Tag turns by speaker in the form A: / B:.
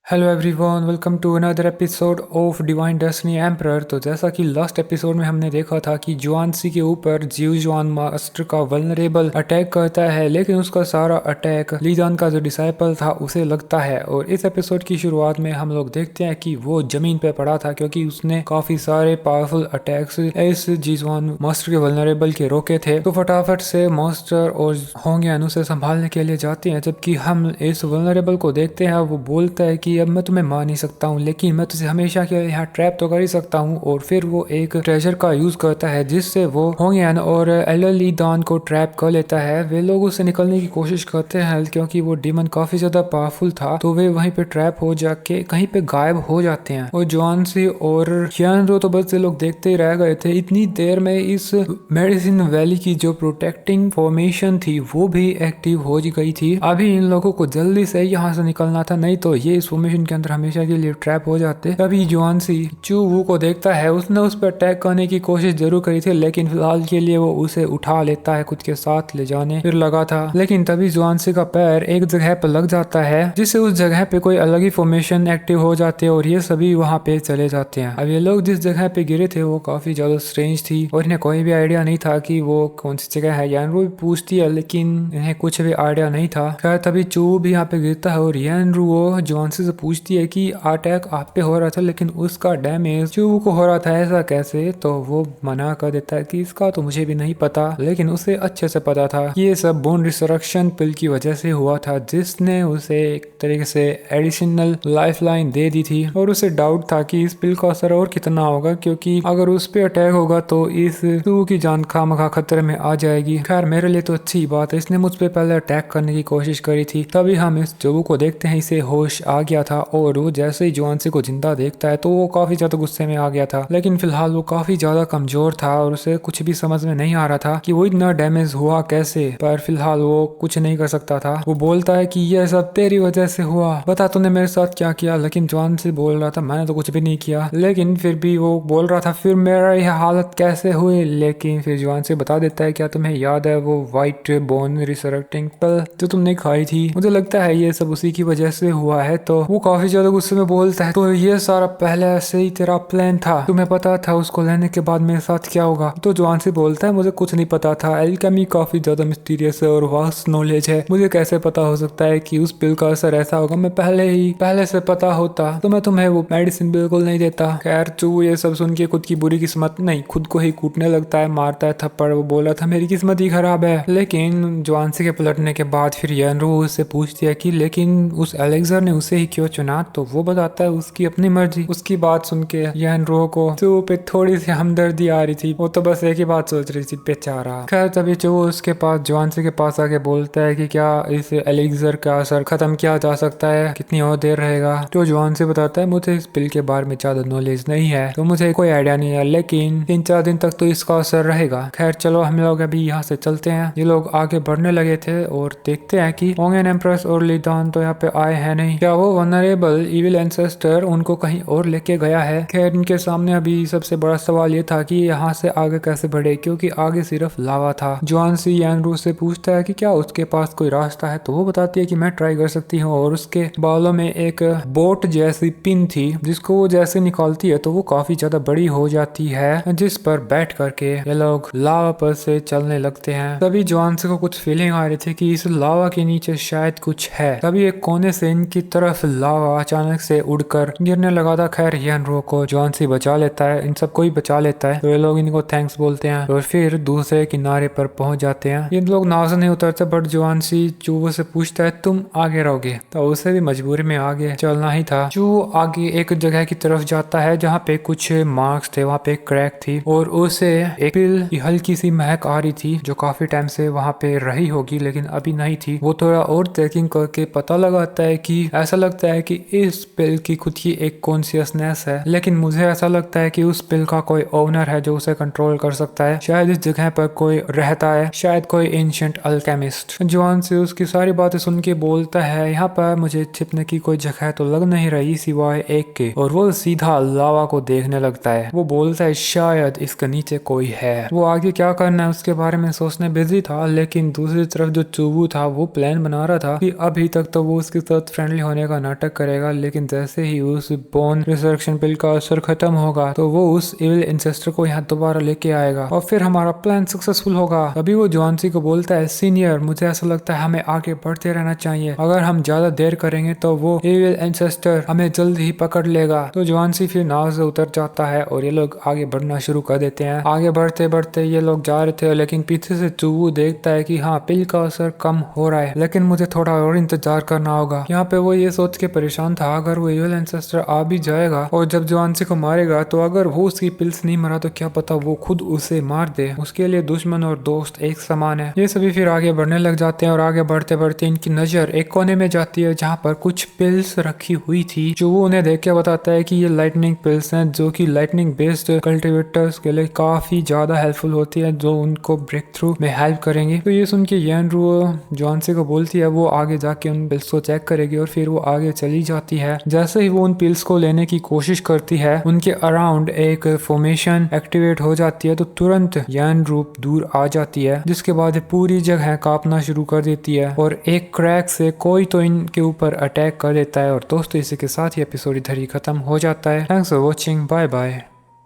A: Hello everyone, welcome to another episode of Divine Destiny Emperor. तो जैसा कि last episode में हमने देखा था कि जुआनसी के ऊपर जियो जुआन मास्टर का वल्नरेबल अटैक करता है, लेकिन उसका सारा अटैक लीजान का जो डिसाइपल था उसे लगता है। और इस एपिसोड की शुरुआत में हम लोग देखते हैं कि वो जमीन पे पड़ा था क्योंकि उसने काफी सारे पावरफुल अटैक्स इस जिजुआन मास्टर के वल्नरेबल के रोके थे। तो फटाफट से मास्टर और होंगयान उसे संभालने के लिए जाते हैं, जबकि हम इस वल्नरेबल को देखते हैं। वो बोलता है कि अब मैं तुम्हें मार नहीं सकता हूँ, लेकिन मैं तुझे हमेशा के लिए यहाँ ट्रैप तो कर ही सकता हूँ। और फिर वो एक ट्रेजर का यूज करता है जिससे वो होंगयान और एलली दान को ट्रैप कर लेता है। वे लोग उससे निकलने की कोशिश करते हैं क्योंकि वो डीमन काफी ज्यादा पावरफुल था, तो वे वहीं पे ट्रैप हो जाके कहीं पे गायब हो जाते हैं। और जुआनसी और यानरो तो बस ये लोग देखते ही रह गए थे। इतनी देर में इस मेडिसिन वैली की जो प्रोटेक्टिंग फॉर्मेशन थी वो भी एक्टिव हो गई थी। अभी इन लोगों को जल्दी से यहाँ से निकलना था, नहीं तो ये इस फॉर्मेशन के अंदर हमेशा के लिए ट्रैप हो जाते। तभी जुआनसी चू वू को देखता है। उसने उस पर अटैक करने की कोशिश जरूर करी थी, लेकिन फिलहाल के लिए वो उसे उठा लेता है, खुद के साथ ले जाने फिर लगा था। लेकिन तभी जुआनसी का पैर एक जगह पर लग जाता है जिससे उस जगह पे कोई अलग ही फॉर्मेशन एक्टिव हो जाते हैं और ये सभी वहाँ पे चले जाते हैं। अब ये लोग जिस जगह पे गिरे थे वो काफी ज्यादा स्ट्रेंज थी और इन्हें कोई भी आइडिया नहीं था कि वो कौन सी जगह है। यानरू भी पूछती है लेकिन इन्हें कुछ भी आइडिया नहीं था। खैर तभी चू भी यहाँ पे गिरता है और यानरू वो जुआनसी से पूछती है कि अटैक आप पे हो रहा था लेकिन उसका डैमेज चू को हो रहा था, ऐसा कैसे? तो वो मना कर देता है कि इसका तो मुझे भी नहीं पता, लेकिन उसे अच्छे से पता था कि ये सब बोन रिसरेक्शन पिल की वजह से हुआ था, जिसने उसे एक तरीके से एडिशनल लाइफलाइन दे दी थी। और उसे डाउट था कि इस पिल का असर और कितना होगा, क्योंकि अगर उस पे अटैक होगा तो इस चू की जान खामखा खतरे में आ जाएगी। खैर मेरे लिए तो अच्छी बात है, इसने मुझ पे पहले अटैक करने की कोशिश करी थी। तभी हम इस चू को देखते हैं, इसे होश आ गया था और वो जैसे ही जुआनसी को जिंदा देखता है तो वो काफी ज्यादा गुस्से में आ गया था। लेकिन फिलहाल वो काफी ज्यादा कमजोर था और उसे कुछ भी समझ में नहीं आ रहा था कि वो इतना डैमेज हुआ कैसे। पर फिलहाल वो कुछ नहीं कर सकता था। वो बोलता है कि ये सब तेरी वजह से हुआ, बता तूने मेरे साथ क्या किया। लेकिन जुआनसी बोल रहा था मैंने तो कुछ भी नहीं किया, लेकिन फिर भी वो बोल रहा था फिर मेरा यह हालत कैसे हुई। लेकिन फिर जुआनसी बता देता है क्या तुम्हें याद है वो व्हाइट बोन रिसरेक्टिंग पिल जो तुमने खाई थी, मुझे लगता है ये सब उसी की वजह से हुआ है। तो वो काफी ज्यादा गुस्से में बोलता है तो ये सारा पहले से ही तेरा प्लान था, तुम्हें पता था उसको लेने के बाद मेरे साथ क्या होगा। तो जुआनसी बोलता है मुझे कुछ नहीं पता था, एल्केमी काफी ज्यादा मिस्टीरियस है और वास्ट नॉलेज है, मुझे कैसे पता हो सकता है कि उस पिल का असर ऐसा होगा। मैं पहले से पता होता तो मैं तुम्हें वो मेडिसिन बिल्कुल नहीं देता। खैर चू ये सब सुन के खुद की बुरी किस्मत नहीं खुद को ही कूटने लगता है, मारता है थप्पड़। वो बोला था मेरी किस्मत ही खराब है। लेकिन जुआनसी के पलटने के बाद फिर यानरू उससे पूछती है कि लेकिन उस एलेक्सर ने उसे ही क्यों चुना। तो वो बताता है उसकी अपनी मर्जी। उसकी बात सुन के यानरू को चू पे थोड़ी सी हमदर्दी आ रही थी, वो तो बस एक ही बात सोच रही थी, बेचारा। खैर तभी चू उसके पास जुआनसी के पास आके बोलता है कि क्या इस एलेक्सर का असर खत्म किया जा सकता है, कितनी और देर रहेगा। तो जुआनसी बताता है मुझे इस पिल के बारे में ज्यादा नॉलेज नहीं है, तो मुझे कोई आइडिया नहीं है, लेकिन 3-4 दिन तक तो इसका असर रहेगा। खैर चलो हम लोग अभी यहाँ से चलते हैं। ये लोग आगे बढ़ने लगे थे और देखते हैं कि होंगन एम्प्रेस और लीदान तो यहाँ पे आए हैं नहीं। क्या वो वनरेबल इविल एंसेस्टर उनको कहीं और लेके गया है? खैर इनके सामने अभी सबसे बड़ा सवाल ये था कि यहाँ से आगे कैसे बढ़े, क्योंकि आगे सिर्फ लावा था। जुआनसी यानरू से पूछता है कि क्या उसके पास कोई रास्ता है, तो वो बताती है कि मैं ट्राई कर सकती हूँ। और उसके बालों में एक बोट जैसी पिन थी जिसको वो जैसे निकालती है तो वो काफी ज्यादा बड़ी हो जाती है, जिस पर बैठ करके ये लोग लावा पर से चलने लगते हैं। तभी जुआनसी को कुछ फीलिंग आ रही थी कि इस लावा के नीचे शायद कुछ है। तभी एक कोने से इनकी तरफ लावा अचानक से उड़कर गिरने लगा था। खैर यानरू को जुआनसी बचा लेता है, इन सबको ही बचा लेता है। तो ये लोग इनको थैंक्स बोलते हैं और फिर दूसरे किनारे पर पहुंच जाते हैं। ये लोग नाव से नहीं उतरते, बट जुआनसी चू से पूछता है तुम आगे रहोगे, तो उसे भी मजबूरी में आगे चलना ही था। चू आगे एक जगह की तरफ जाता है जहाँ पे कुछ मार्क्स थे, वहाँ पे एक क्रैक थी और उसे एक पिल की हल्की सी महक आ रही थी जो काफी टाइम से वहाँ पे रही होगी लेकिन अभी नहीं थी। वो थोड़ा और चेकिंग करके पता लगाता है कि ऐसा लगता है कि इस पिल की खुद की एक कॉन्शियसनेस है, लेकिन मुझे ऐसा लगता है कि उस पिल का कोई ओनर है जो उसे कंट्रोल कर सकता है। शायद इस जगह पर कोई रहता है, शायद कोई एंशिएंट अल्केमिस्ट। जॉन से उसकी सारी बातें सुन के बोलता है यहाँ पर मुझे छिपने की कोई जगह तो लग नहीं रही सिवाय एक के, और वो सीधा लावा को देखने लगता है। वो बोलता है शायद इसके नीचे कोई है। वो आगे क्या करना है उसके बारे में सोचने बिजी था, लेकिन दूसरी तरफ जो चूबू था वो प्लान बना रहा था कि अभी तक तो वो उसके साथ फ्रेंडली होने का नाटक करेगा, लेकिन जैसे ही उस बोन रिसरेक्शन पिल का असर खत्म होगा तो वो उस इविल इंसेस्टर को यहाँ दोबारा लेके आएगा और फिर हमारा प्लान सक्सेसफुल होगा। अभी वो जॉन-सी को बोलता है, सीनियर मुझे ऐसा लगता है हमें आगे बढ़ते रहना चाहिए, अगर हम ज्यादा देर करेंगे तो वो इविल इंसेस्टर हमें जल्द ही पकड़ लेगा। तो जॉन-सी फिर नाव से उतर जाता है और ये लोग आगे बढ़ना शुरू कर देते हैं। आगे बढ़ते बढ़ते ये लोग जा रहे थे, लेकिन पीछे से चूवू देखता है कि हाँ पिल का असर कम हो रहा है, लेकिन मुझे थोड़ा और इंतजार करना होगा। यहाँ पे वो ये सोच के परेशान था, अगर वो इविल एंसेस्टर आ भी जाएगा और जब जॉन-सी को मारेगा तो अगर वो उसकी पिल्स नहीं मरा तो क्या पता वो खुद उसे मार दे। उसके लिए दुश्मन और दोस्त एक समान है। ये सभी फिर आगे बढ़ने लग जाते हैं और आगे बढ़ते बढ़ते इनकी नजर एक कोने में जाती है जहाँ पर कुछ पिल्स रखी हुई थी, जो वो उन्हें देख के बताता है कि ये लाइटनिंग पिल्स हैं, जो कि लाइटनिंग बेस्ड कल्टिवेटर्स के लिए काफी ज्यादा हेल्पफुल होती है, जो उनको ब्रेक थ्रू में हेल्प करेंगी। तो ये सुन के येनरू जॉन-सी को बोलती है वो आगे जाके उन पिल्स को चेक करेगी और फिर वो आगे चली जाती है। जैसे ही वो उन पिल्स को लेने की कोशिश करती है, उनके अराउंड एक फॉर्मेशन एक्टिवेट हो जाती है, तो तुरंत येनरू दूर आ जाती है, जिसके बाद पूरी जगह कांपना शुरू कर देती है और एक क्रैक से कोई तो इनके ऊपर अटैक कर देता है। और दोस्तों इसी के साथ ही एपिसोड इधर ही खत्म हो जाता है। Thanks for watching, bye bye.